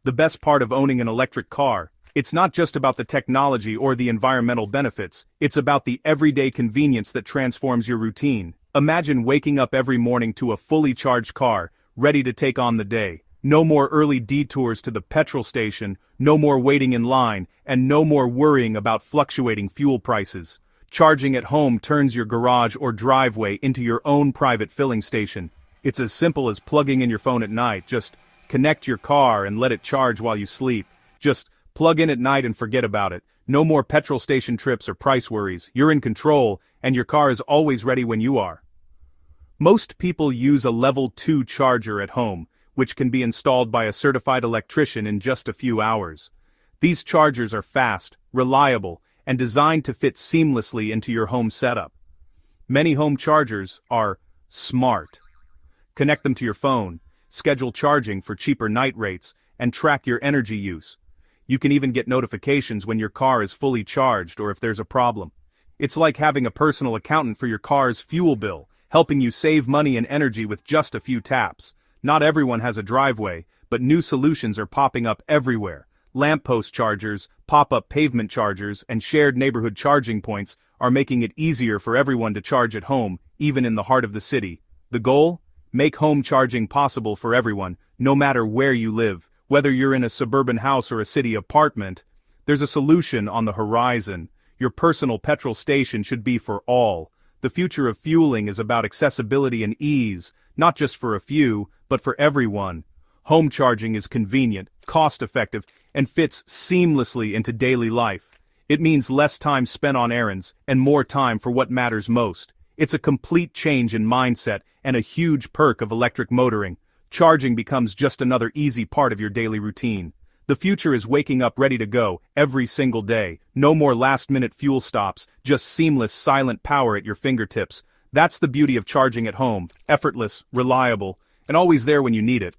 The best part of owning an electric car, it's not just about the technology or the environmental benefits, it's about the everyday convenience that transforms your routine. Imagine waking up every morning to a fully charged car, ready to take on the day. No more early detours to the petrol station, no more waiting in line, and no more worrying about fluctuating fuel prices. Charging at home turns your garage or driveway into your own private filling station. It's as simple as plugging in your phone at night. Just connect your car and let it charge while you sleep. Just plug in at night and forget about it. No more petrol station trips or price worries. You're in control, and your car is always ready when you are. Most people use a level 2 charger at home, which can be installed by a certified electrician in just a few hours. These chargers are fast, reliable, and designed to fit seamlessly into your home setup. Many home chargers are smart. Connect them to your phone, schedule charging for cheaper night rates, and track your energy use. You can even get notifications when your car is fully charged or if there's a problem. It's like having a personal accountant for your car's fuel bill, helping you save money and energy with just a few taps. Not everyone has a driveway, but new solutions are popping up everywhere. Lamppost chargers, pop-up pavement chargers, and shared neighborhood charging points are making it easier for everyone to charge at home, even in the heart of the city. The goal? Make home charging possible for everyone, no matter where you live. Whether you're in a suburban house or a city apartment, there's a solution on the horizon. Your personal petrol station should be for all. The future of fueling is about accessibility and ease, not just for a few, but for everyone. Home charging is convenient, cost-effective, and fits seamlessly into daily life. It means less time spent on errands, and more time for what matters most. It's a complete change in mindset, and a huge perk of electric motoring. Charging becomes just another easy part of your daily routine. The future is waking up ready to go, every single day. No more last-minute fuel stops, just seamless, silent power at your fingertips. That's the beauty of charging at home. Effortless, reliable, and always there when you need it.